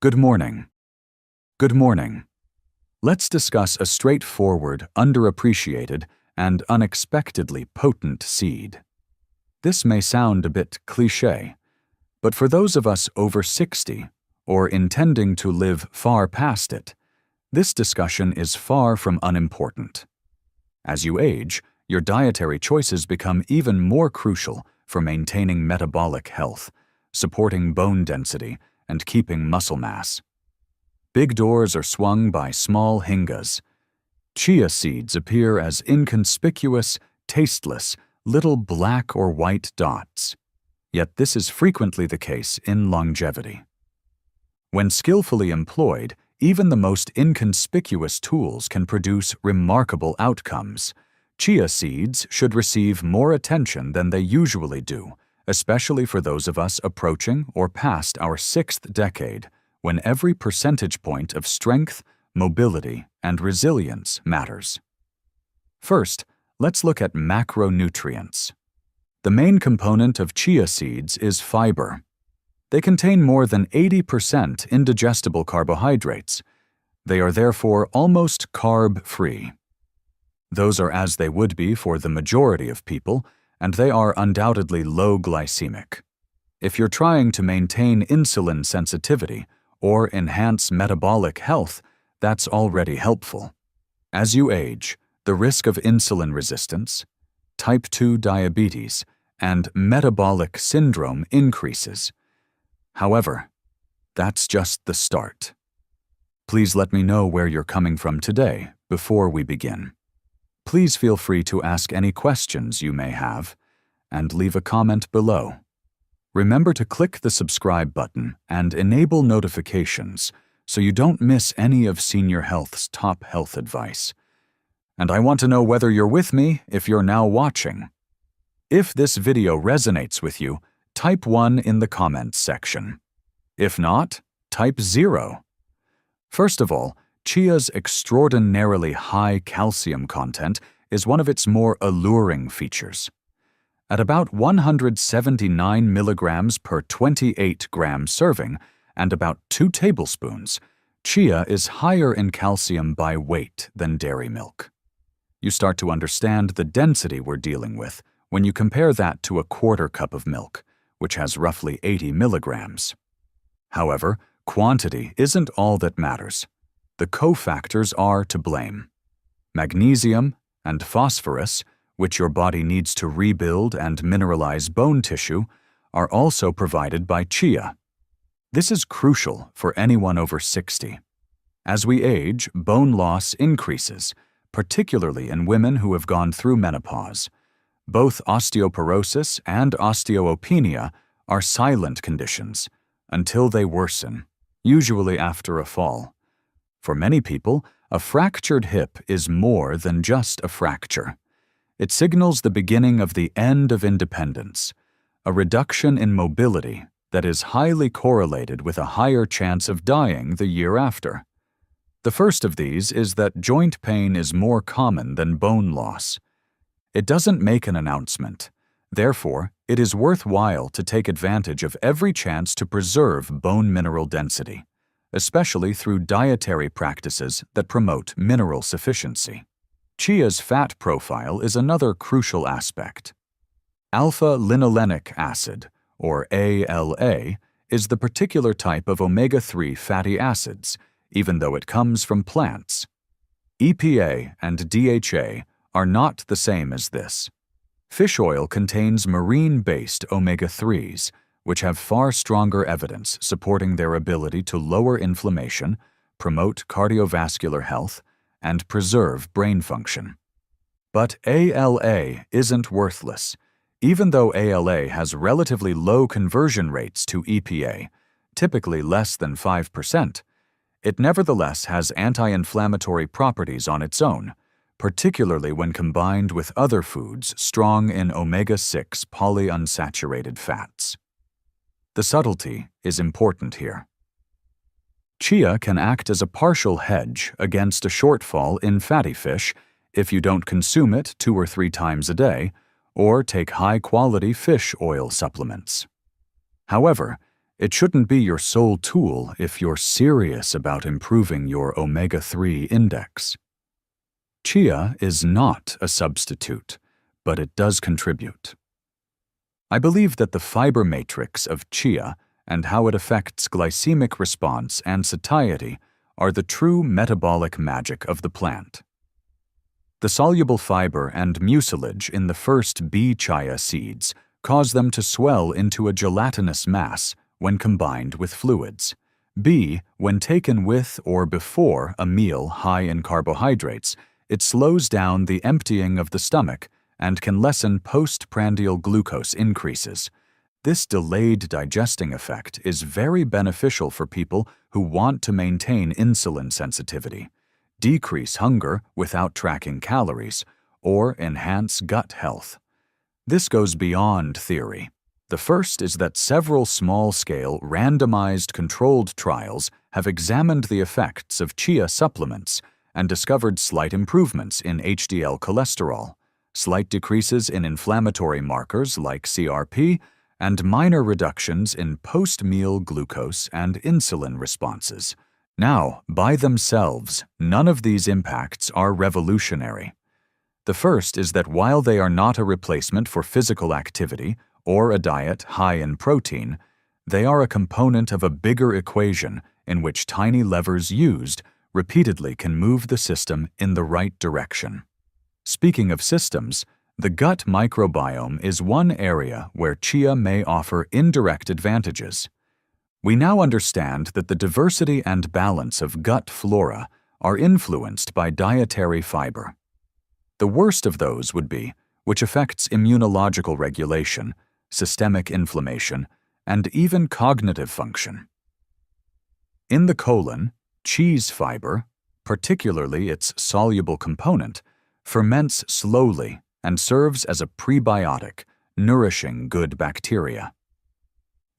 Good morning. Good morning. Let's discuss a straightforward, underappreciated, and unexpectedly potent seed. This may sound a bit cliché, but for those of us over 60, or intending to live far past it, this discussion is far from unimportant. As you age, your dietary choices become even more crucial for maintaining metabolic health, supporting bone density, and keeping muscle mass. Big doors are swung by small hingas. Chia seeds appear as inconspicuous, tasteless, little black or white dots. Yet this is frequently the case in longevity. When skillfully employed, even the most inconspicuous tools can produce remarkable outcomes. Chia seeds should receive more attention than they usually do, especially for those of us approaching or past our 6th decade, when every percentage point of strength, mobility, and resilience matters. First, let's look at macronutrients. The main component of chia seeds is fiber. They contain more than 80% indigestible carbohydrates. They are therefore almost carb-free. Those are as they would be for the majority of people, and they are undoubtedly low glycemic. If you're trying to maintain insulin sensitivity or enhance metabolic health, that's already helpful. As you age, the risk of insulin resistance, type 2 diabetes, and metabolic syndrome increases. However, that's just the start. Please let me know where you're coming from today before we begin. Please feel free to ask any questions you may have, and leave a comment below. Remember to click the subscribe button and enable notifications so you don't miss any of Senior Health's top health advice. And I want to know whether you're with me if you're now watching. If this video resonates with you, type 1 in the comments section. If not, type 0. First of all, chia's extraordinarily high calcium content is one of its more alluring features. At about 179 milligrams per 28-gram serving and about 2 tablespoons, chia is higher in calcium by weight than dairy milk. You start to understand the density we're dealing with when you compare that to a quarter cup of milk, which has roughly 80 milligrams. However, quantity isn't all that matters. The cofactors are to blame. Magnesium and phosphorus, which your body needs to rebuild and mineralize bone tissue, are also provided by chia. This is crucial for anyone over 60. As we age, bone loss increases, particularly in women who have gone through menopause. Both osteoporosis and osteopenia are silent conditions until they worsen, usually after a fall. For many people, a fractured hip is more than just a fracture. It signals the beginning of the end of independence, a reduction in mobility that is highly correlated with a higher chance of dying the year after. The first of these is that joint pain is more common than bone loss. It doesn't make an announcement. Therefore, it is worthwhile to take advantage of every chance to preserve bone mineral density, especially through dietary practices that promote mineral sufficiency. Chia's fat profile is another crucial aspect. Alpha-linolenic acid, or ALA, is the particular type of omega-3 fatty acids, even though it comes from plants. EPA and DHA are not the same as this. Fish oil contains marine-based omega-3s, which have far stronger evidence supporting their ability to lower inflammation, promote cardiovascular health, and preserve brain function. But ALA isn't worthless. Even though ALA has relatively low conversion rates to EPA, typically less than 5%, it nevertheless has anti-inflammatory properties on its own, particularly when combined with other foods strong in omega-6 polyunsaturated fats. The subtlety is important here. Chia can act as a partial hedge against a shortfall in fatty fish if you don't consume it 2 or 3 times a day or take high-quality fish oil supplements. However, It shouldn't be your sole tool if you're serious about improving your omega-3 index. Chia is not a substitute, but it does contribute. I believe that the fiber matrix of chia and how it affects glycemic response and satiety are the true metabolic magic of the plant. The soluble fiber and mucilage in the first bee chia seeds cause them to swell into a gelatinous mass when combined with fluids. B, when taken with or before a meal high in carbohydrates, it slows down the emptying of the stomach and can lessen postprandial glucose increases. This delayed digesting effect is very beneficial for people who want to maintain insulin sensitivity, decrease hunger without tracking calories, or enhance gut health. This goes beyond theory. The first is that several small-scale, randomized controlled trials have examined the effects of chia supplements and discovered slight improvements in HDL cholesterol, slight decreases in inflammatory markers like CRP, and minor reductions in post-meal glucose and insulin responses. Now, by themselves, none of these impacts are revolutionary. The first is that while they are not a replacement for physical activity or a diet high in protein, they are a component of a bigger equation in which tiny levers used repeatedly can move the system in the right direction. Speaking of systems, the gut microbiome is one area where chia may offer indirect advantages. We now understand that the diversity and balance of gut flora are influenced by dietary fiber. The worst of those would be, which affects immunological regulation, systemic inflammation, and even cognitive function. In the colon, cheese fiber, particularly its soluble component, ferments slowly and serves as a prebiotic, nourishing good bacteria.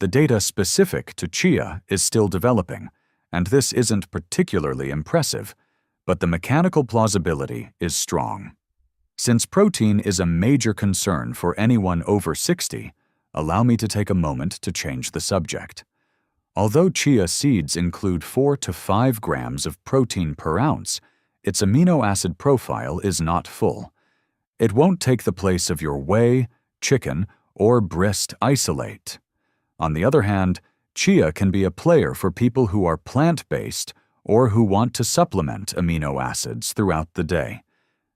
The data specific to chia is still developing, and this isn't particularly impressive, but the mechanical plausibility is strong. Since protein is a major concern for anyone over 60, allow me to take a moment to change the subject. Although chia seeds include 4 to 5 grams of protein per ounce, its amino acid profile is not full. It won't take the place of your whey, chicken, or grist isolate. On the other hand, chia can be a player for people who are plant-based or who want to supplement amino acids throughout the day.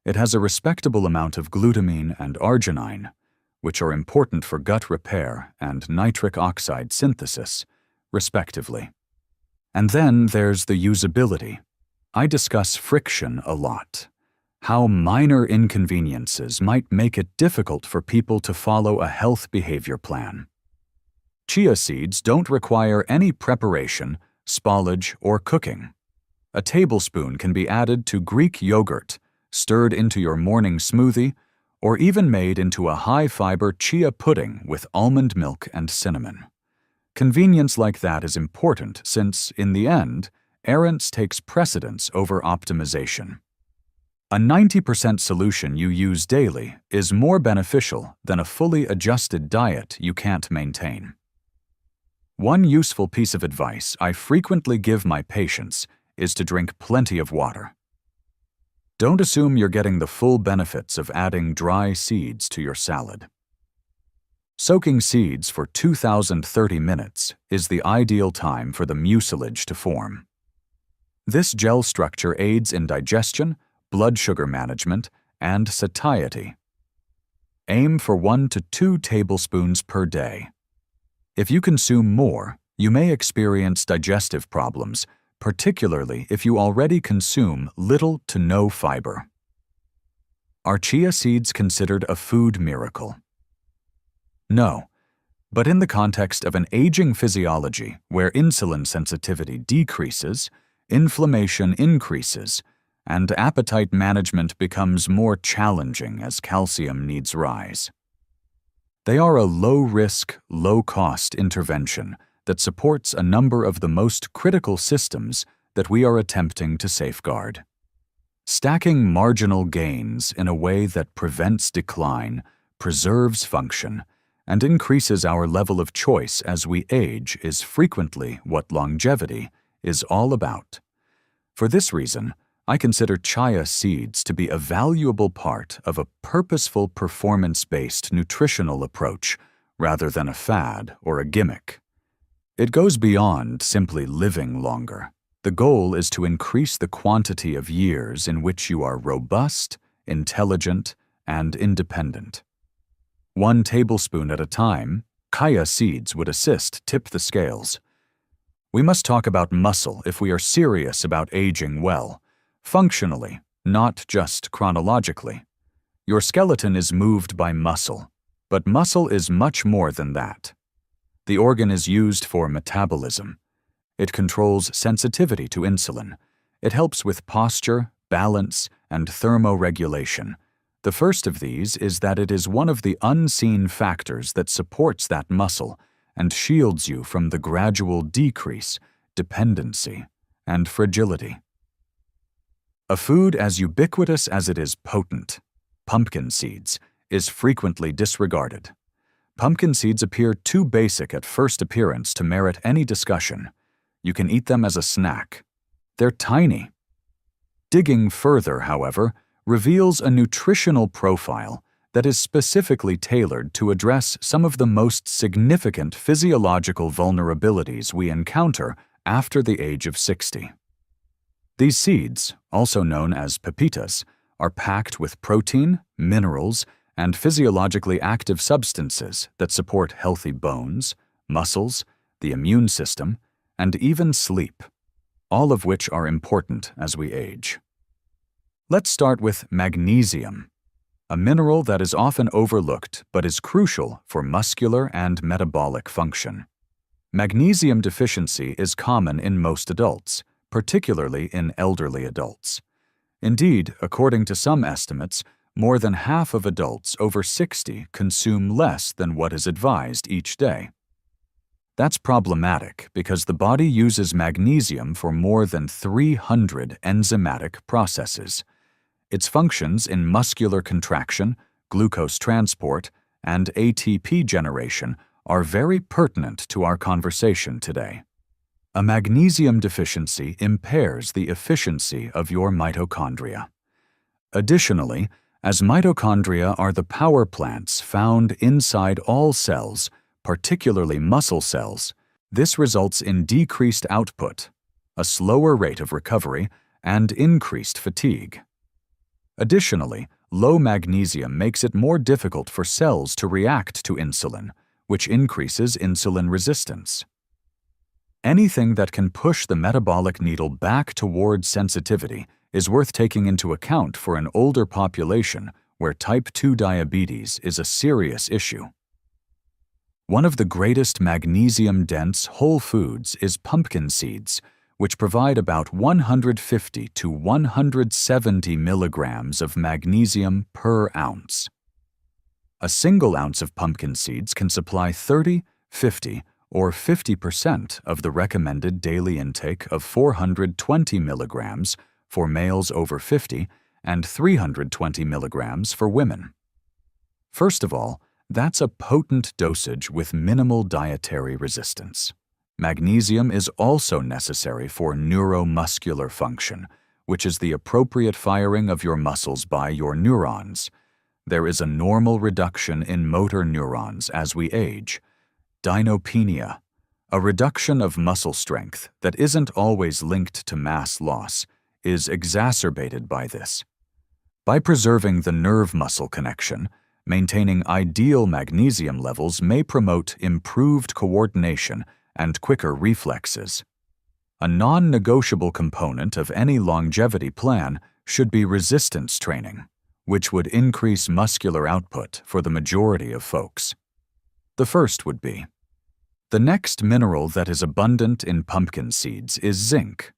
It has a respectable amount of glutamine and arginine, which are important for gut repair and nitric oxide synthesis, respectively. And then there's the usability. I discuss friction a lot. How minor inconveniences might make it difficult for people to follow a health behavior plan. Chia seeds don't require any preparation, spoilage, or cooking. A tablespoon can be added to Greek yogurt, stirred into your morning smoothie, or even made into a high-fiber chia pudding with almond milk and cinnamon. Convenience like that is important since, in the end, errance takes precedence over optimization. A 90% solution you use daily is more beneficial than a fully adjusted diet you can't maintain. One useful piece of advice I frequently give my patients is to drink plenty of water. Don't assume you're getting the full benefits of adding dry seeds to your salad. Soaking seeds for 2,030 minutes is the ideal time for the mucilage to form. This gel structure aids in digestion, blood sugar management, and satiety. Aim for 1 to 2 tablespoons per day. If you consume more, you may experience digestive problems, particularly if you already consume little to no fiber. Are chia seeds considered a food miracle? No, but in the context of an aging physiology where insulin sensitivity decreases, inflammation increases, and appetite management becomes more challenging as calcium needs rise. They are a low-risk, low-cost intervention that supports a number of the most critical systems that we are attempting to safeguard. Stacking marginal gains in a way that prevents decline, preserves function, and increases our level of choice as we age is frequently what longevity is all about. For this reason, I consider chia seeds to be a valuable part of a purposeful performance-based nutritional approach rather than a fad or a gimmick. It goes beyond simply living longer. The goal is to increase the quantity of years in which you are robust, intelligent, and independent. 1 tablespoon at a time, chia seeds would tip the scales. We must talk about muscle if we are serious about aging well, functionally, not just chronologically. Your skeleton is moved by muscle, but muscle is much more than that. The organ is used for metabolism. It controls sensitivity to insulin. It helps with posture, balance, and thermoregulation. The first of these is that it is one of the unseen factors that supports that muscle and shields you from the gradual decrease, dependency, and fragility. A food as ubiquitous as it is potent, pumpkin seeds, is frequently disregarded. Pumpkin seeds appear too basic at first appearance to merit any discussion. You can eat them as a snack. They're tiny. Digging further, however, reveals a nutritional profile that is specifically tailored to address some of the most significant physiological vulnerabilities we encounter after the age of 60. These seeds, also known as pepitas, are packed with protein, minerals, and physiologically active substances that support healthy bones, muscles, the immune system, and even sleep, all of which are important as we age. Let's start with magnesium, a mineral that is often overlooked but is crucial for muscular and metabolic function. Magnesium deficiency is common in most adults, particularly in elderly adults. Indeed, according to some estimates, more than half of adults over 60 consume less than what is advised each day. That's problematic because the body uses magnesium for more than 300 enzymatic processes. Its functions in muscular contraction, glucose transport, and ATP generation are very pertinent to our conversation today. A magnesium deficiency impairs the efficiency of your mitochondria. Additionally, as mitochondria are the power plants found inside all cells, particularly muscle cells, this results in decreased output, a slower rate of recovery, and increased fatigue. Additionally, low magnesium makes it more difficult for cells to react to insulin, which increases insulin resistance. Anything that can push the metabolic needle back towards sensitivity is worth taking into account for an older population where type 2 diabetes is a serious issue. One of the greatest magnesium-dense whole foods is pumpkin seeds, which provide about 150 to 170 milligrams of magnesium per ounce. A single ounce of pumpkin seeds can supply 30, 50, or 50% of the recommended daily intake of 420 milligrams for males over 50 and 320 milligrams for women. First of all, that's a potent dosage with minimal dietary resistance. Magnesium is also necessary for neuromuscular function, which is the appropriate firing of your muscles by your neurons. There is a normal reduction in motor neurons as we age. Dynopenia, a reduction of muscle strength that isn't always linked to mass loss, is exacerbated by this. By preserving the nerve-muscle connection, maintaining ideal magnesium levels may promote improved coordination and quicker reflexes. A non-negotiable component of any longevity plan should be resistance training, which would increase muscular output for the majority of folks. The first would be: the next mineral that is abundant in pumpkin seeds is zinc.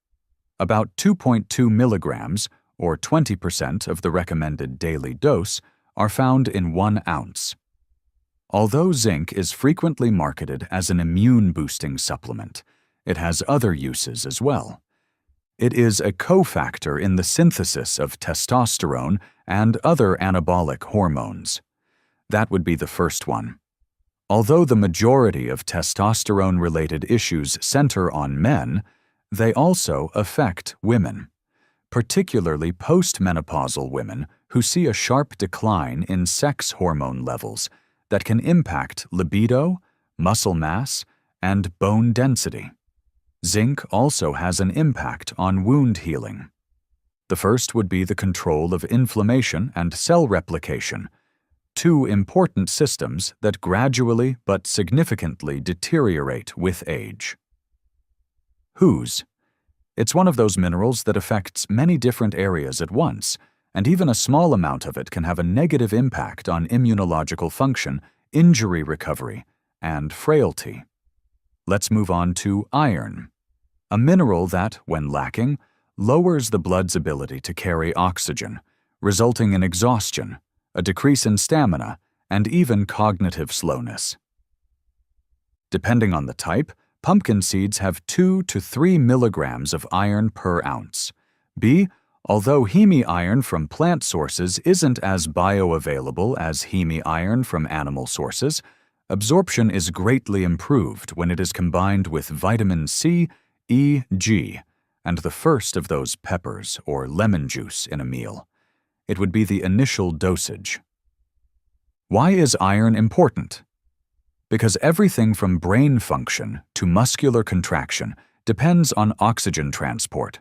About 2.2 milligrams, or 20% of the recommended daily dose, are found in 1 ounce. Although zinc is frequently marketed as an immune-boosting supplement, it has other uses as well. It is a cofactor in the synthesis of testosterone and other anabolic hormones. That would be the first one. Although the majority of testosterone-related issues center on men, they also affect women, particularly postmenopausal women who see a sharp decline in sex hormone levels that can impact libido, muscle mass, and bone density. Zinc also has an impact on wound healing. The first would be the control of inflammation and cell replication, two important systems that gradually but significantly deteriorate with age. Whose? It's one of those minerals that affects many different areas at once, and even a small amount of it can have a negative impact on immunological function, injury recovery, and frailty. Let's move on to iron, a mineral that, when lacking, lowers the blood's ability to carry oxygen, resulting in exhaustion, a decrease in stamina, and even cognitive slowness. Depending on the type, pumpkin seeds have 2 to 3 milligrams of iron per ounce. B. Although hemi-iron from plant sources isn't as bioavailable as hemi-iron from animal sources, absorption is greatly improved when it is combined with vitamin C, E, G, and the first of those peppers or lemon juice in a meal. It would be the initial dosage. Why is iron important? Because everything from brain function to muscular contraction depends on oxygen transport.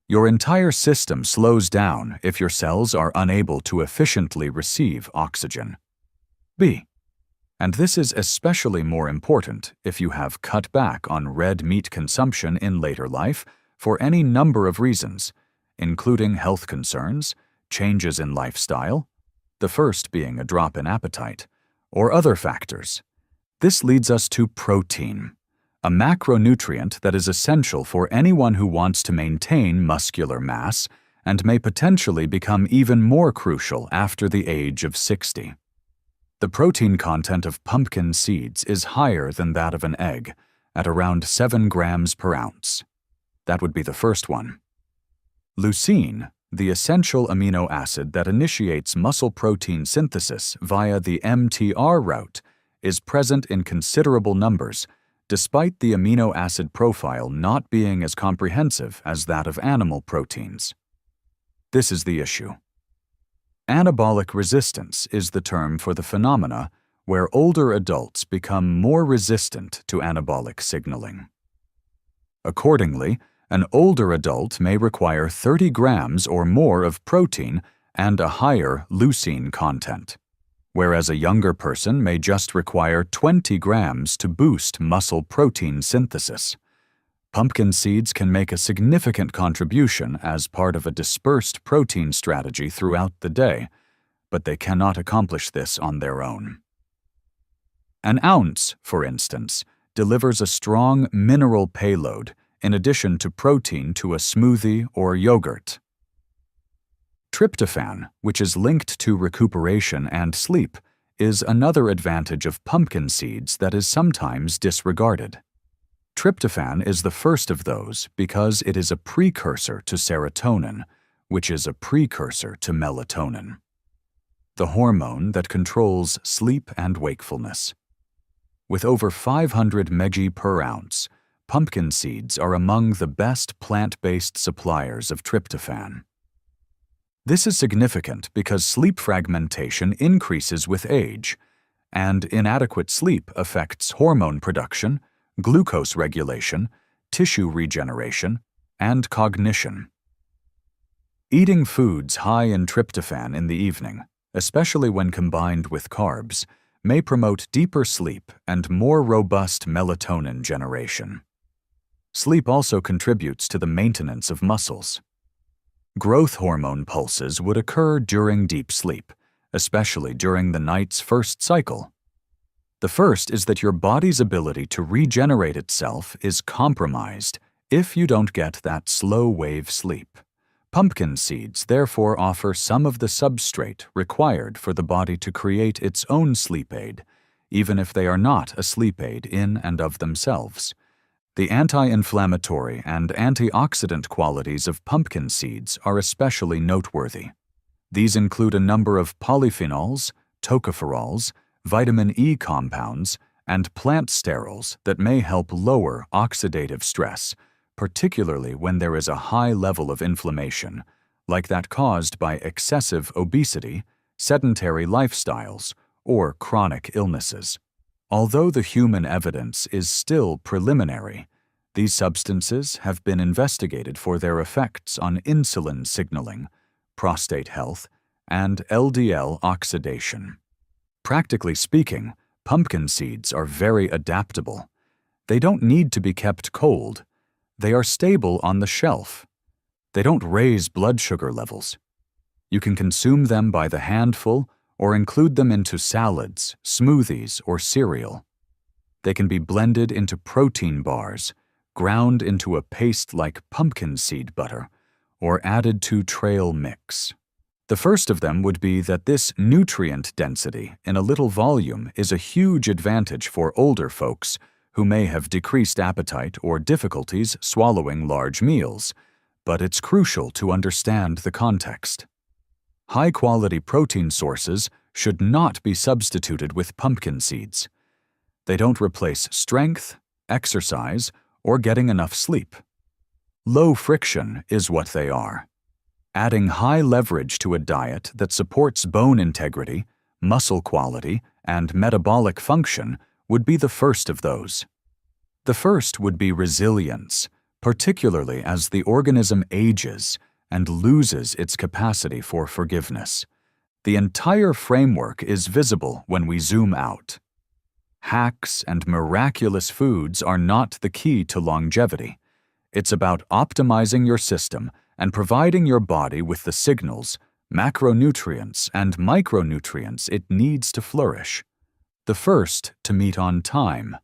Your entire system slows down if your cells are unable to efficiently receive oxygen. B. And this is especially more important if you have cut back on red meat consumption in later life for any number of reasons, including health concerns, changes in lifestyle, the first being a drop in appetite, or other factors. This leads us to protein, a macronutrient that is essential for anyone who wants to maintain muscular mass and may potentially become even more crucial after the age of 60. The protein content of pumpkin seeds is higher than that of an egg, at around 7 grams per ounce. That would be the first one. Leucine, the essential amino acid that initiates muscle protein synthesis via the mTR route, is present in considerable numbers, despite the amino acid profile not being as comprehensive as that of animal proteins. This is the issue. Anabolic resistance is the term for the phenomena where older adults become more resistant to anabolic signaling. Accordingly, an older adult may require 30 grams or more of protein and a higher leucine content, whereas a younger person may just require 20 grams to boost muscle protein synthesis. Pumpkin seeds can make a significant contribution as part of a dispersed protein strategy throughout the day, but they cannot accomplish this on their own. An ounce, for instance, delivers a strong mineral payload in addition to protein to a smoothie or yogurt. Tryptophan, which is linked to recuperation and sleep, is another advantage of pumpkin seeds that is sometimes disregarded. Tryptophan is the first of those because it is a precursor to serotonin, which is a precursor to melatonin, the hormone that controls sleep and wakefulness. With over 500 mg per ounce, pumpkin seeds are among the best plant-based suppliers of tryptophan. This is significant because sleep fragmentation increases with age, and inadequate sleep affects hormone production, glucose regulation, tissue regeneration, and cognition. Eating foods high in tryptophan in the evening, especially when combined with carbs, may promote deeper sleep and more robust melatonin generation. Sleep also contributes to the maintenance of muscles. Growth hormone pulses would occur during deep sleep, especially during the night's first cycle. The first is that your body's ability to regenerate itself is compromised if you don't get that slow-wave sleep. Pumpkin seeds therefore offer some of the substrate required for the body to create its own sleep aid, even if they are not a sleep aid in and of themselves. The anti-inflammatory and antioxidant qualities of pumpkin seeds are especially noteworthy. These include a number of polyphenols, tocopherols, vitamin E compounds, and plant sterols that may help lower oxidative stress, particularly when there is a high level of inflammation, like that caused by excessive obesity, sedentary lifestyles, or chronic illnesses. Although the human evidence is still preliminary, these substances have been investigated for their effects on insulin signaling, prostate health, and LDL oxidation. Practically speaking, pumpkin seeds are very adaptable. They don't need to be kept cold. They are stable on the shelf. They don't raise blood sugar levels. You can consume them by the handful or include them into salads, smoothies, or cereal. They can be blended into protein bars, ground into a paste like pumpkin seed butter, or added to trail mix. The first of them would be that this nutrient density in a little volume is a huge advantage for older folks who may have decreased appetite or difficulties swallowing large meals, but it's crucial to understand the context. High-quality protein sources should not be substituted with pumpkin seeds. They don't replace strength, exercise, or getting enough sleep. Low friction is what they are. Adding high leverage to a diet that supports bone integrity, muscle quality, and metabolic function would be the first of those. The first would be resilience, particularly as the organism ages and loses its capacity for forgiveness. The entire framework is visible when we zoom out. Hacks and miraculous foods are not the key to longevity. It's about optimizing your system and providing your body with the signals, macronutrients, and micronutrients it needs to flourish. The first to meet on time,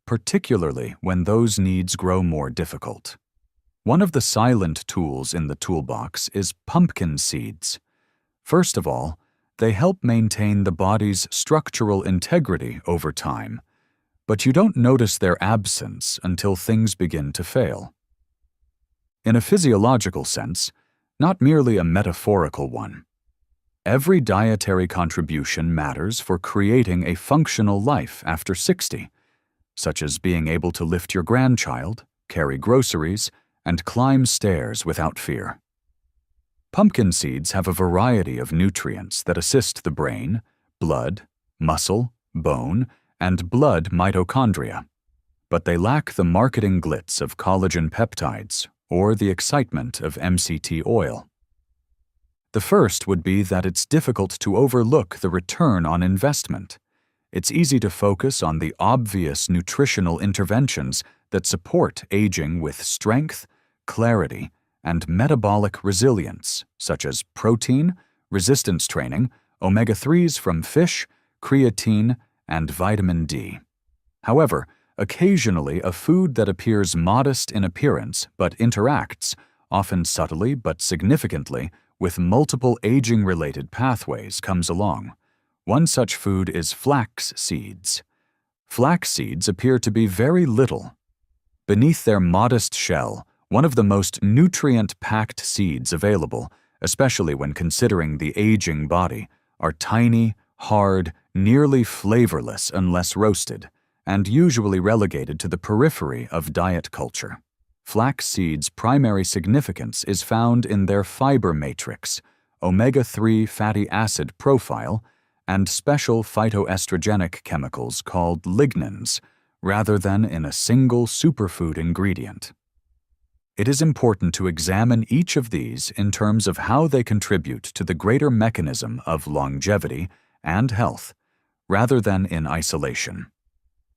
particularly when those needs grow more difficult. One of the silent tools in the toolbox is pumpkin seeds. First of all, they help maintain the body's structural integrity over time, but you don't notice their absence until things begin to fail. In a physiological sense, not merely a metaphorical one. Every dietary contribution matters for creating a functional life after 60, such as being able to lift your grandchild, carry groceries, and climb stairs without fear. Pumpkin seeds have a variety of nutrients that assist the brain, blood, muscle, bone, and blood mitochondria, but they lack the marketing glitz of collagen peptides or the excitement of MCT oil. The first would be that it's difficult to overlook the return on investment. It's easy to focus on the obvious nutritional interventions that support aging with strength, clarity, and metabolic resilience, such as protein, resistance training, omega-3s from fish, creatine, and vitamin D. However, occasionally a food that appears modest in appearance but interacts, often subtly but significantly, with multiple aging-related pathways comes along. One such food is flax seeds. Flax seeds appear to be very little. Beneath their modest shell, one of the most nutrient-packed seeds available, especially when considering the aging body, are tiny, hard, nearly flavorless unless roasted, and usually relegated to the periphery of diet culture. Flax seeds' primary significance is found in their fiber matrix, omega-3 fatty acid profile, and special phytoestrogenic chemicals called lignans, rather than in a single superfood ingredient. It is important to examine each of these in terms of how they contribute to the greater mechanism of longevity and health, rather than in isolation.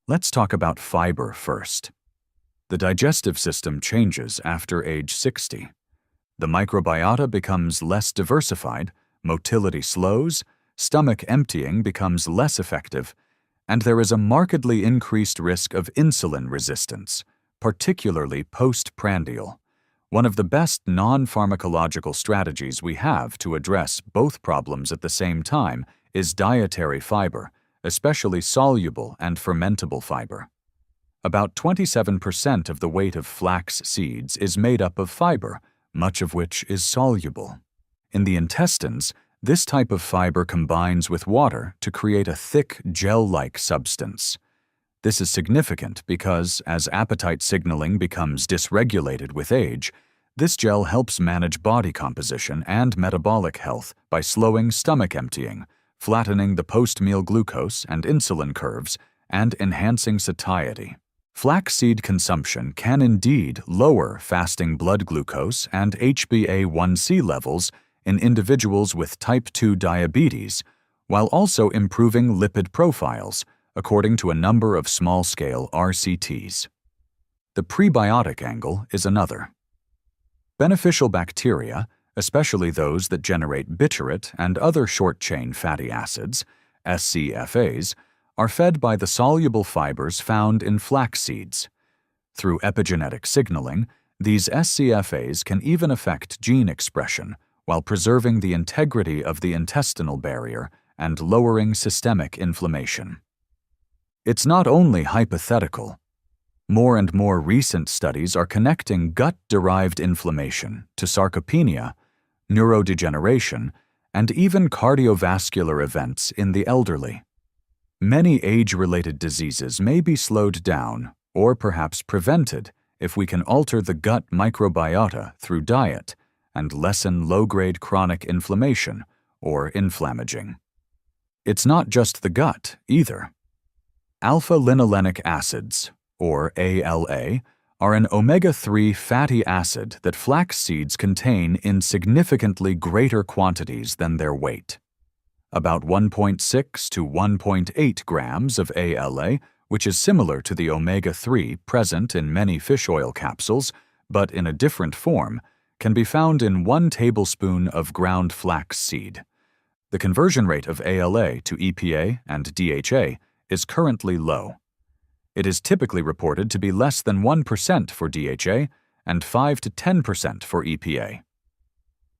Let's talk about fiber first. The digestive system changes after age 60. The microbiota becomes less diversified, motility slows, stomach emptying becomes less effective, and there is a markedly increased risk of insulin resistance, particularly postprandial. One of the best non-pharmacological strategies we have to address both problems at the same time is dietary fiber, especially soluble and fermentable fiber. About 27% of the weight of flax seeds is made up of fiber, much of which is soluble. In the intestines, This type of fiber combines with water to create a thick, gel-like substance. This is significant because, as appetite signaling becomes dysregulated with age, this gel helps manage body composition and metabolic health by slowing stomach emptying, flattening the post-meal glucose and insulin curves, and enhancing satiety. Flaxseed consumption can indeed lower fasting blood glucose and HbA1c levels in individuals with type 2 diabetes, while also improving lipid profiles, according to a number of small-scale RCTs. The prebiotic angle is another. Beneficial bacteria, especially those that generate biturate and other short-chain fatty acids, SCFAs, are fed by the soluble fibers found in flax seeds. Through epigenetic signaling, these SCFAs can even affect gene expression while preserving the integrity of the intestinal barrier and lowering systemic inflammation. It's not only hypothetical. More and more recent studies are connecting gut-derived inflammation to sarcopenia, neurodegeneration, and even cardiovascular events in the elderly. Many age-related diseases may be slowed down or perhaps prevented if we can alter the gut microbiota through diet and lessen low-grade chronic inflammation or inflammaging. It's not just the gut, either. Alpha-linolenic acids, or ALA, are an omega-3 fatty acid that flax seeds contain in significantly greater quantities than their weight. About 1.6 to 1.8 grams of ALA, which is similar to the omega-3 present in many fish oil capsules, but in a different form, can be found in 1 tablespoon of ground flax seed. The conversion rate of ALA to EPA and DHA is currently low. It is typically reported to be less than 1% for DHA and 5 to 10% for EPA.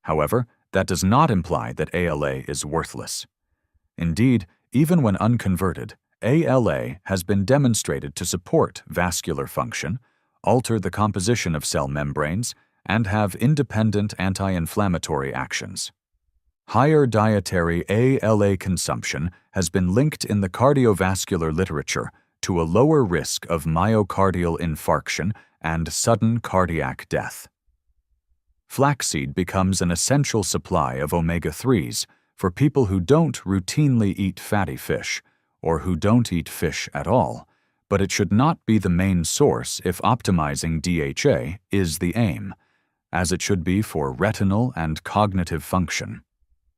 However, that does not imply that ALA is worthless. Indeed, even when unconverted, ALA has been demonstrated to support vascular function, alter the composition of cell membranes, and have independent anti-inflammatory actions. Higher dietary ALA consumption has been linked in the cardiovascular literature to a lower risk of myocardial infarction and sudden cardiac death. Flaxseed becomes an essential supply of omega-3s for people who don't routinely eat fatty fish or who don't eat fish at all, but it should not be the main source if optimizing DHA is the aim, as it should be for retinal and cognitive function.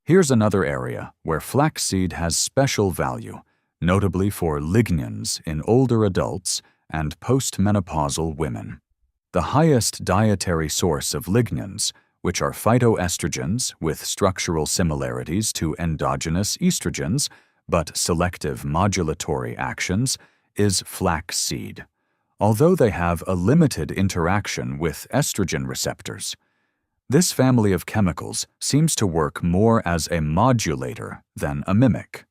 Here's another area where flaxseed has special value, notably for lignans in older adults and postmenopausal women. The highest dietary source of lignans, which are phytoestrogens with structural similarities to endogenous estrogens but selective modulatory actions, is flaxseed, although they have a limited interaction with estrogen receptors. This family of chemicals seems to work more as a modulator than a mimic.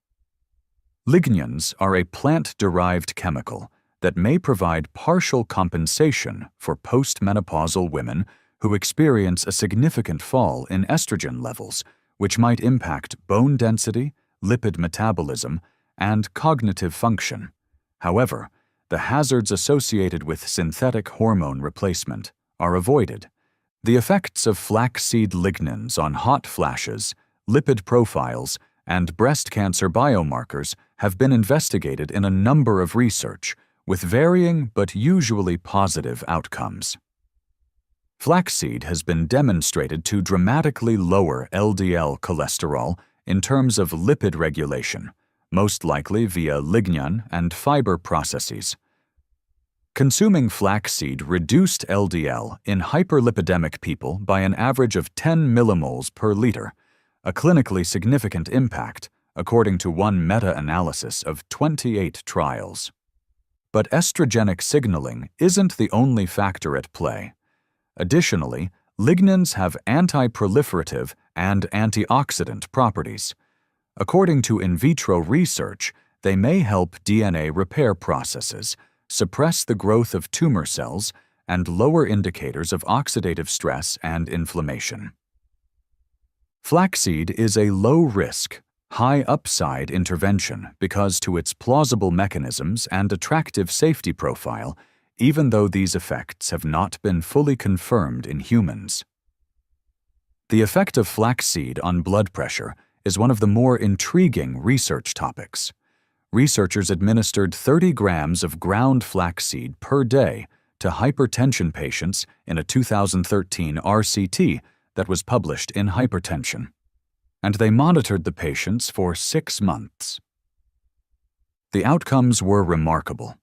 Lignans are a plant-derived chemical that may provide partial compensation for postmenopausal women who experience a significant fall in estrogen levels, which might impact bone density, lipid metabolism, and cognitive function. However, the hazards associated with synthetic hormone replacement are avoided. The effects of flaxseed lignans on hot flashes, lipid profiles, and breast cancer biomarkers have been investigated in a number of research, with varying but usually positive outcomes. Flaxseed has been demonstrated to dramatically lower LDL cholesterol in terms of lipid regulation, most likely via lignan and fiber processes. Consuming flaxseed reduced LDL in hyperlipidemic people by an average of 10 millimoles per liter, a clinically significant impact, according to one meta-analysis of 28 trials. But estrogenic signaling isn't the only factor at play. Additionally, lignans have anti-proliferative and antioxidant properties. According to in vitro research, they may help DNA repair processes, suppress the growth of tumor cells, and lower indicators of oxidative stress and inflammation. Flaxseed is a low-risk, high-upside intervention because to its plausible mechanisms and attractive safety profile, even though these effects have not been fully confirmed in humans. The effect of flaxseed on blood pressure is one of the more intriguing research topics. Researchers administered 30 grams of ground flaxseed per day to hypertension patients in a 2013 RCT that was published in Hypertension, and they monitored the patients for 6 months. The outcomes were remarkable.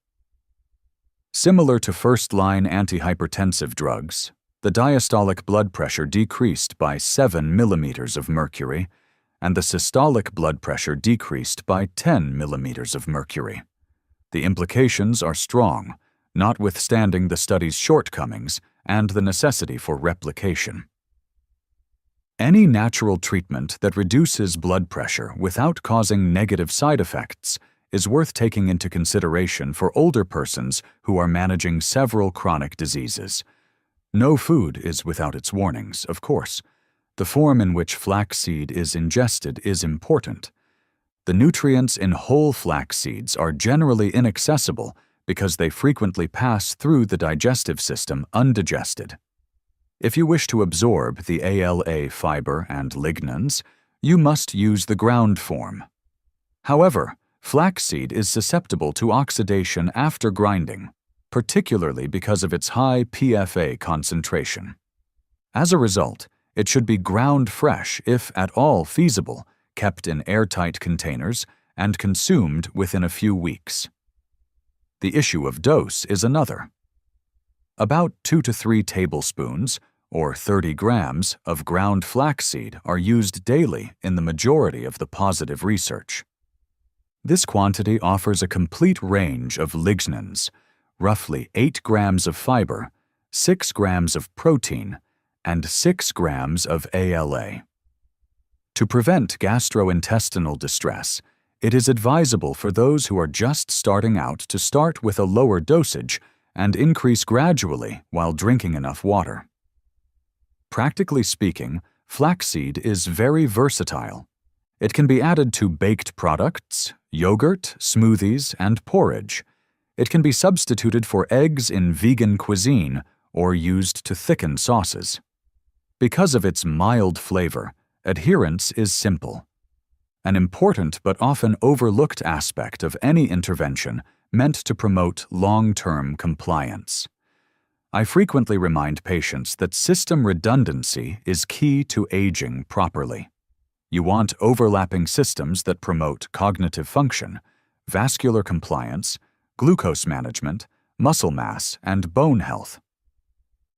Similar to first-line antihypertensive drugs, the diastolic blood pressure decreased by 7 millimeters of mercury, and the systolic blood pressure decreased by 10 millimeters of mercury. The implications are strong, notwithstanding the study's shortcomings and the necessity for replication. Any natural treatment that reduces blood pressure without causing negative side effects is worth taking into consideration for older persons who are managing several chronic diseases. No food is without its warnings, of course. The form in which flaxseed is ingested is important. The nutrients in whole flax seeds are generally inaccessible because they frequently pass through the digestive system undigested. If you wish to absorb the ALA fiber and lignans, you must use the ground form. However, flaxseed is susceptible to oxidation after grinding, particularly because of its high PFA concentration. As a result, it should be ground fresh if at all feasible, kept in airtight containers, and consumed within a few weeks. The issue of dose is another. About 2 to 3 tablespoons, or 30 grams, of ground flaxseed are used daily in the majority of the positive research. This quantity offers a complete range of lignans, roughly 8 grams of fiber, 6 grams of protein, and 6 grams of ALA. To prevent gastrointestinal distress, it is advisable for those who are just starting out to start with a lower dosage and increase gradually while drinking enough water. Practically speaking, flaxseed is very versatile. It can be added to baked products, yogurt, smoothies, and porridge. It can be substituted for eggs in vegan cuisine or used to thicken sauces. Because of its mild flavor, adherence is simple. An important but often overlooked aspect of any intervention meant to promote long-term compliance. I frequently remind patients that system redundancy is key to aging properly. You want overlapping systems that promote cognitive function, vascular compliance, glucose management, muscle mass, and bone health.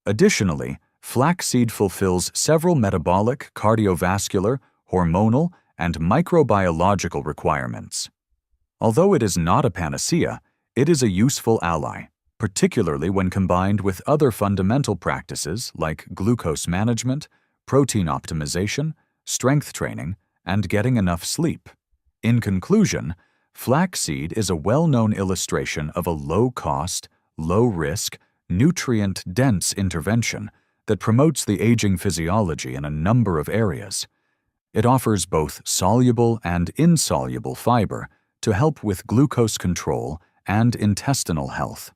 Additionally, flaxseed fulfills several metabolic, cardiovascular, hormonal, and microbiological requirements. Although it is not a panacea, it is a useful ally, particularly when combined with other fundamental practices like glucose management, protein optimization, strength training, and getting enough sleep. In conclusion, flaxseed is a well-known illustration of a low-cost, low-risk, nutrient-dense intervention that promotes the aging physiology in a number of areas. It offers both soluble and insoluble fiber to help with glucose control and intestinal health.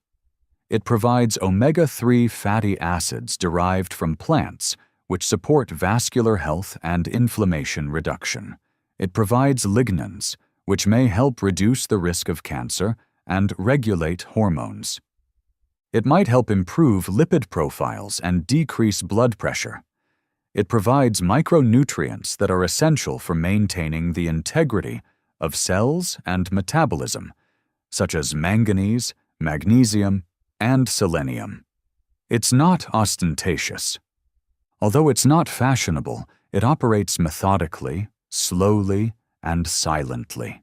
It provides omega-3 fatty acids derived from plants, which support vascular health and inflammation reduction. It provides lignans, which may help reduce the risk of cancer and regulate hormones. It might help improve lipid profiles and decrease blood pressure. It provides micronutrients that are essential for maintaining the integrity of cells and metabolism, such as manganese, magnesium, and selenium. It's not ostentatious. Although it's not fashionable, it operates methodically, slowly, and silently.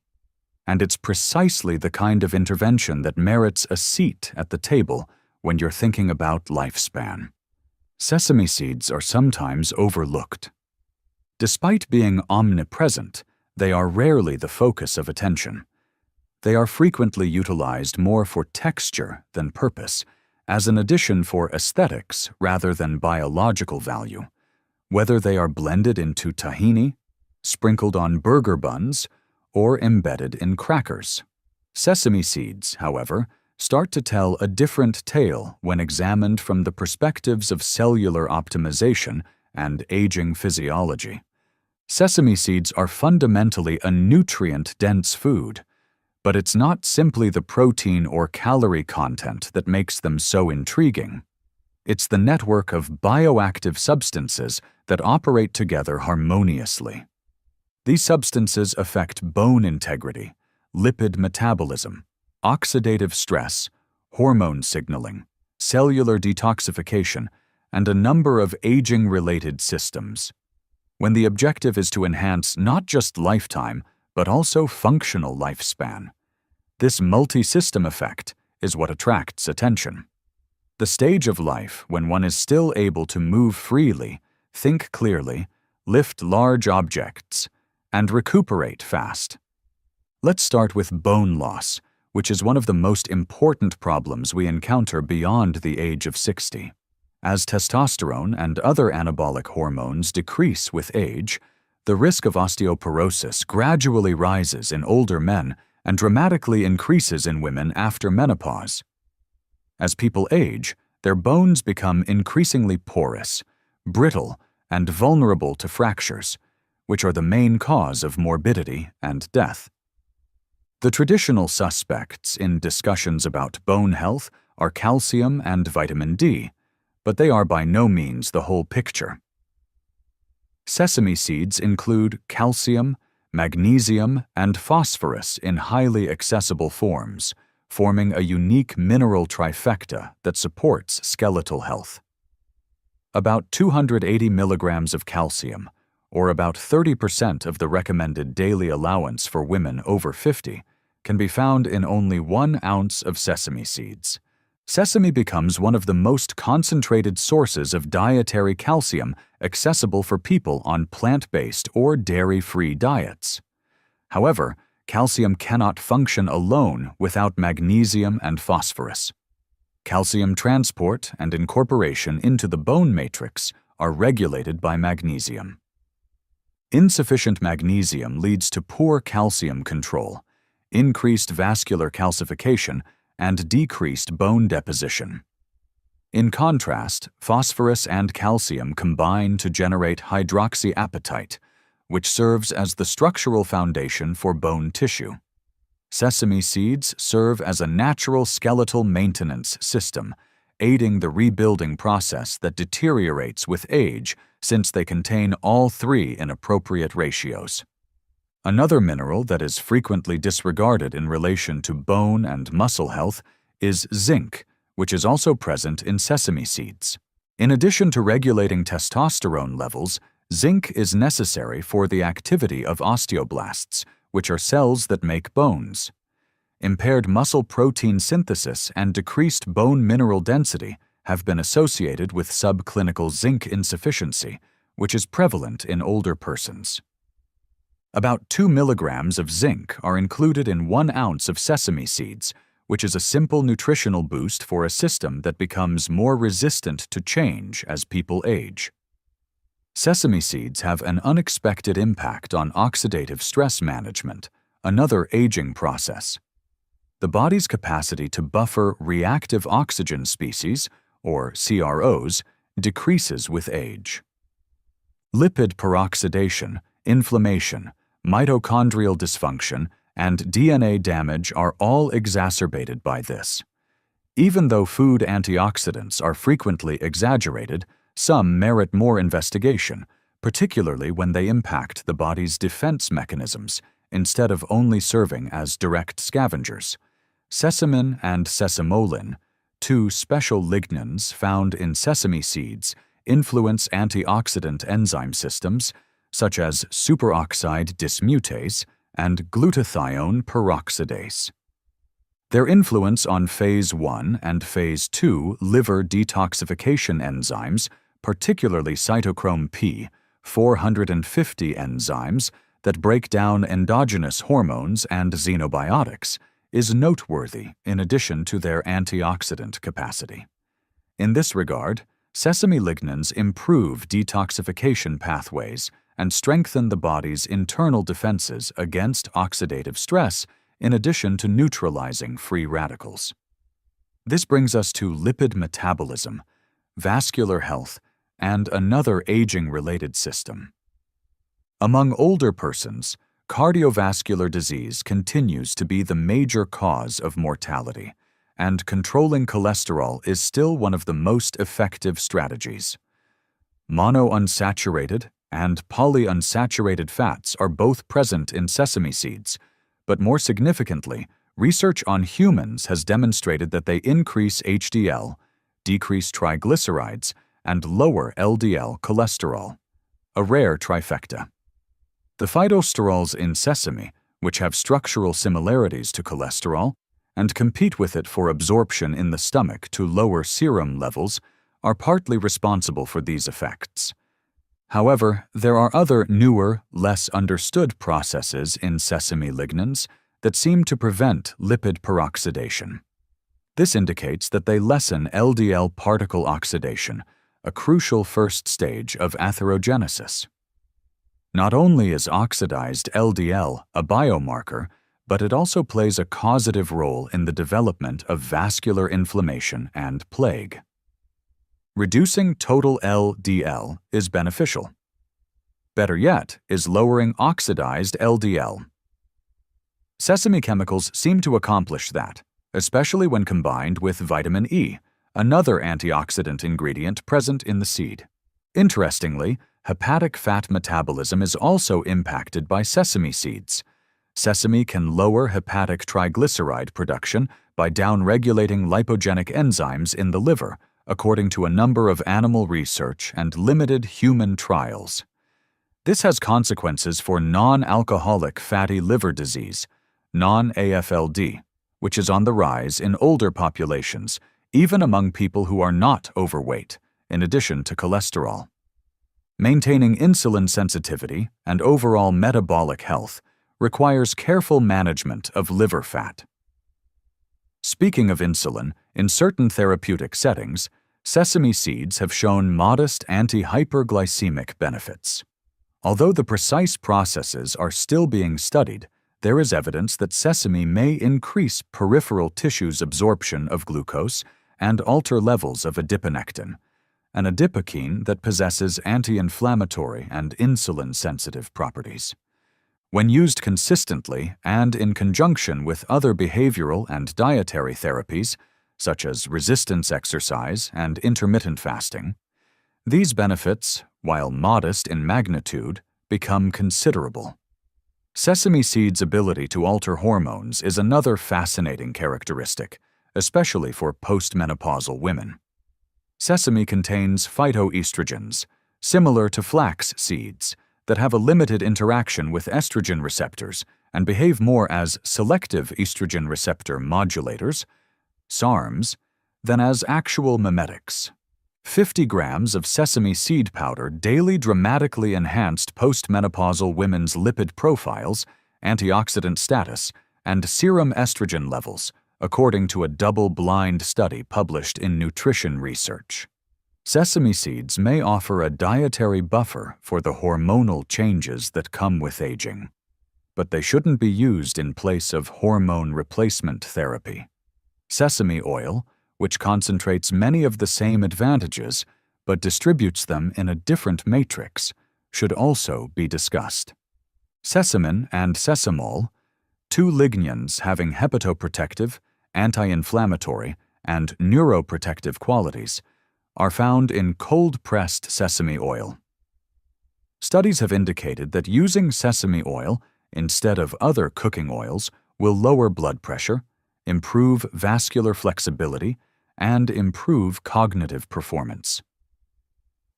And it's precisely the kind of intervention that merits a seat at the table when you're thinking about lifespan. Sesame seeds are sometimes overlooked. Despite being omnipresent, they are rarely the focus of attention. They are frequently utilized more for texture than purpose, as an addition for aesthetics rather than biological value. whether they are blended into tahini, sprinkled on burger buns, or embedded in crackers. Sesame seeds, however, start to tell a different tale when examined from the perspectives of cellular optimization and aging physiology. Sesame seeds are fundamentally a nutrient-dense food, but it's not simply the protein or calorie content that makes them so intriguing. It's the network of bioactive substances that operate together harmoniously. These substances affect bone integrity, lipid metabolism, oxidative stress, hormone signaling, cellular detoxification, and a number of aging-related systems. When the objective is to enhance not just lifetime, but also functional lifespan. This multi-system effect is what attracts attention. The stage of life when one is still able to move freely, think clearly, lift large objects, and recuperate fast. Let's start with bone loss, which is one of the most important problems we encounter beyond the age of 60. As testosterone and other anabolic hormones decrease with age, the risk of osteoporosis gradually rises in older men and dramatically increases in women after menopause. As people age, their bones become increasingly porous, brittle, and vulnerable to fractures, which are the main cause of morbidity and death. The traditional suspects in discussions about bone health are calcium and vitamin D, but they are by no means the whole picture. Sesame seeds include calcium, magnesium, and phosphorus in highly accessible forms, forming a unique mineral trifecta that supports skeletal health. About 280 milligrams of calcium, or about 30% of the recommended daily allowance for women over 50, can be found in only 1 ounce of sesame seeds. Sesame becomes one of the most concentrated sources of dietary calcium accessible for people on plant-based or dairy-free diets. However, calcium cannot function alone without magnesium and phosphorus. Calcium transport and incorporation into the bone matrix are regulated by magnesium. Insufficient magnesium leads to poor calcium control, increased vascular calcification, and decreased bone deposition. In contrast, phosphorus and calcium combine to generate hydroxyapatite, which serves as the structural foundation for bone tissue. Sesame seeds serve as a natural skeletal maintenance system, aiding the rebuilding process that deteriorates with age since they contain all 3 in appropriate ratios. Another mineral that is frequently disregarded in relation to bone and muscle health is zinc, which is also present in sesame seeds. In addition to regulating testosterone levels, zinc is necessary for the activity of osteoblasts, which are cells that make bones. Impaired muscle protein synthesis and decreased bone mineral density have been associated with subclinical zinc insufficiency, which is prevalent in older persons. About 2 milligrams of zinc are included in 1 ounce of sesame seeds, which is a simple nutritional boost for a system that becomes more resistant to change as people age. Sesame seeds have an unexpected impact on oxidative stress management, another aging process. The body's capacity to buffer reactive oxygen species, or CROs, decreases with age. Lipid peroxidation, inflammation, mitochondrial dysfunction, and DNA damage are all exacerbated by this. Even though food antioxidants are frequently exaggerated, some merit more investigation, particularly when they impact the body's defense mechanisms instead of only serving as direct scavengers. Sesamin and sesamolin, 2 special lignans found in sesame seeds, influence antioxidant enzyme systems such as superoxide dismutase and glutathione peroxidase. Their influence on phase 1 and phase 2 liver detoxification enzymes, particularly cytochrome P, 450 enzymes that break down endogenous hormones and xenobiotics, is noteworthy in addition to their antioxidant capacity. In this regard, Sesame lignans improve detoxification pathways and strengthen the body's internal defenses against oxidative stress in addition to neutralizing free radicals. This brings us to lipid metabolism, vascular health, and another aging-related system. Among older persons, cardiovascular disease continues to be the major cause of mortality, and controlling cholesterol is still one of the most effective strategies. Monounsaturated and polyunsaturated fats are both present in sesame seeds, but more significantly, research on humans has demonstrated that they increase HDL, decrease triglycerides, and lower LDL cholesterol, a rare trifecta. The phytosterols in sesame, which have structural similarities to cholesterol and compete with it for absorption in the stomach to lower serum levels, are partly responsible for these effects. However, there are other newer, less understood processes in sesame lignans that seem to prevent lipid peroxidation. This indicates that they lessen LDL particle oxidation, a crucial first stage of atherogenesis. Not only is oxidized LDL a biomarker, but it also plays a causative role in the development of vascular inflammation and plague. Reducing total LDL is beneficial. Better yet is lowering oxidized LDL. Sesame chemicals seem to accomplish that, especially when combined with vitamin E, another antioxidant ingredient present in the seed. Interestingly, hepatic fat metabolism is also impacted by sesame seeds. Sesame can lower hepatic triglyceride production by downregulating lipogenic enzymes in the liver, according to a number of animal research and limited human trials. This has consequences for non-alcoholic fatty liver disease, non-AFLD, which is on the rise in older populations, even among people who are not overweight, in addition to cholesterol. Maintaining insulin sensitivity and overall metabolic health requires careful management of liver fat. Speaking of insulin, in certain therapeutic settings, sesame seeds have shown modest anti-hyperglycemic benefits. Although the precise processes are still being studied, there is evidence that sesame may increase peripheral tissues' absorption of glucose and alter levels of adiponectin, an adipokine that possesses anti-inflammatory and insulin-sensitive properties. When used consistently and in conjunction with other behavioral and dietary therapies, such as resistance exercise and intermittent fasting, these benefits, while modest in magnitude, become considerable. Sesame seeds' ability to alter hormones is another fascinating characteristic, especially for postmenopausal women. Sesame contains phytoestrogens, similar to flax seeds, that have a limited interaction with estrogen receptors and behave more as selective estrogen receptor modulators, SARMs, than as actual mimetics. 50 grams of sesame seed powder daily dramatically enhanced postmenopausal women's lipid profiles, antioxidant status, and serum estrogen levels, according to a double-blind study published in Nutrition Research. Sesame seeds may offer a dietary buffer for the hormonal changes that come with aging, but they shouldn't be used in place of hormone replacement therapy. Sesame oil, which concentrates many of the same advantages but distributes them in a different matrix, should also be discussed. Sesamin and sesamol, two lignans having hepatoprotective, anti-inflammatory, and neuroprotective qualities, are found in cold-pressed sesame oil. Studies have indicated that using sesame oil instead of other cooking oils will lower blood pressure, improve vascular flexibility, and improve cognitive performance.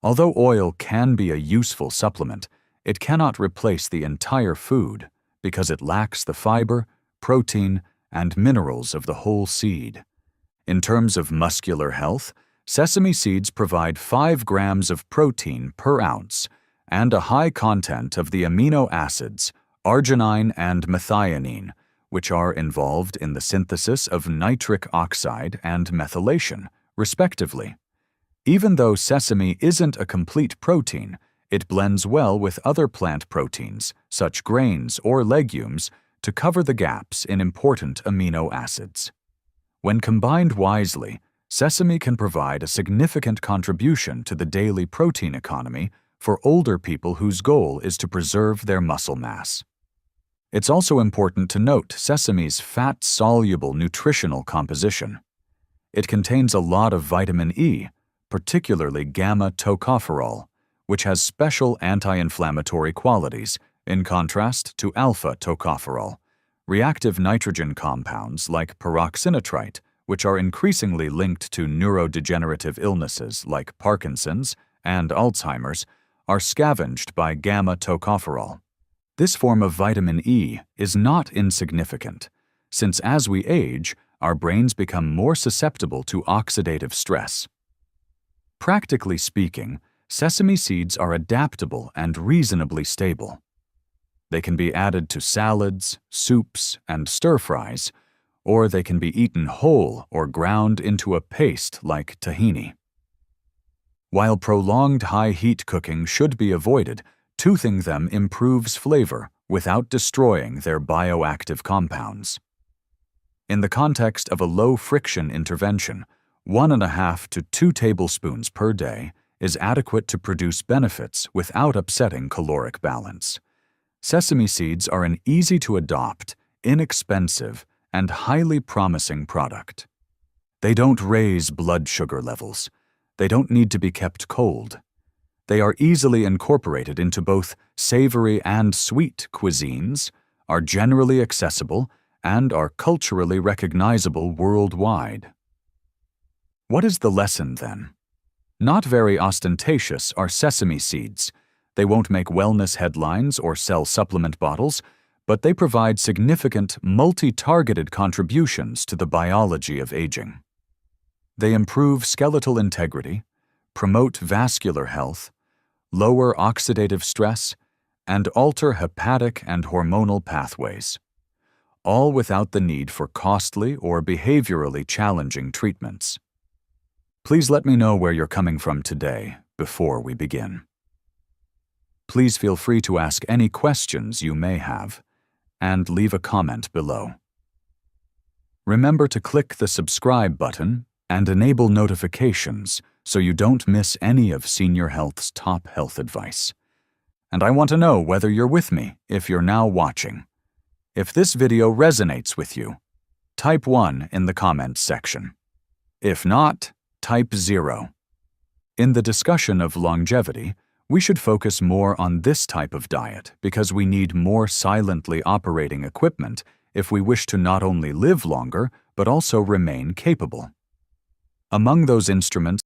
Although oil can be a useful supplement, it cannot replace the entire food because it lacks the fiber, protein, and minerals of the whole seed. In terms of muscular health, sesame seeds provide 5 grams of protein per ounce and a high content of the amino acids arginine and methionine, which are involved in the synthesis of nitric oxide and methylation, respectively. Even though sesame isn't a complete protein, it blends well with other plant proteins, such grains or legumes, to cover the gaps in important amino acids. When combined wisely, sesame can provide a significant contribution to the daily protein economy for older people whose goal is to preserve their muscle mass. It's also important to note sesame's fat-soluble nutritional composition. It contains a lot of vitamin E, particularly gamma-tocopherol, which has special anti-inflammatory qualities, in contrast to alpha-tocopherol, reactive nitrogen compounds like peroxynitrite, which are increasingly linked to neurodegenerative illnesses like Parkinson's and Alzheimer's, are scavenged by gamma-tocopherol. This form of vitamin E is not insignificant, since as we age, our brains become more susceptible to oxidative stress. Practically speaking, sesame seeds are adaptable and reasonably stable. They can be added to salads, soups, and stir-fries, or they can be eaten whole or ground into a paste like tahini. While prolonged high-heat cooking should be avoided, toothing them improves flavor without destroying their bioactive compounds. In the context of a low-friction intervention, 1.5 to 2 tablespoons per day is adequate to produce benefits without upsetting caloric balance. Sesame seeds are an easy-to-adopt, inexpensive, and highly promising product. They don't raise blood sugar levels. They don't need to be kept cold. They are easily incorporated into both savory and sweet cuisines, are generally accessible, and are culturally recognizable worldwide. What is the lesson, then? Not very ostentatious are sesame seeds. They won't make wellness headlines or sell supplement bottles, but they provide significant, multi-targeted contributions to the biology of aging. They improve skeletal integrity, promote vascular health, lower oxidative stress, and alter hepatic and hormonal pathways, all without the need for costly or behaviorally challenging treatments. Please let me know where you're coming from today before we begin. Please feel free to ask any questions you may have, and leave a comment below. Remember to click the subscribe button and enable notifications so you don't miss any of Senior Health's top health advice. And I want to know whether you're with me if you're now watching. If this video resonates with you, type 1 in the comments section. If not, type 0. In the discussion of longevity, we should focus more on this type of diet because we need more silently operating equipment if we wish to not only live longer but also remain capable. Among those instruments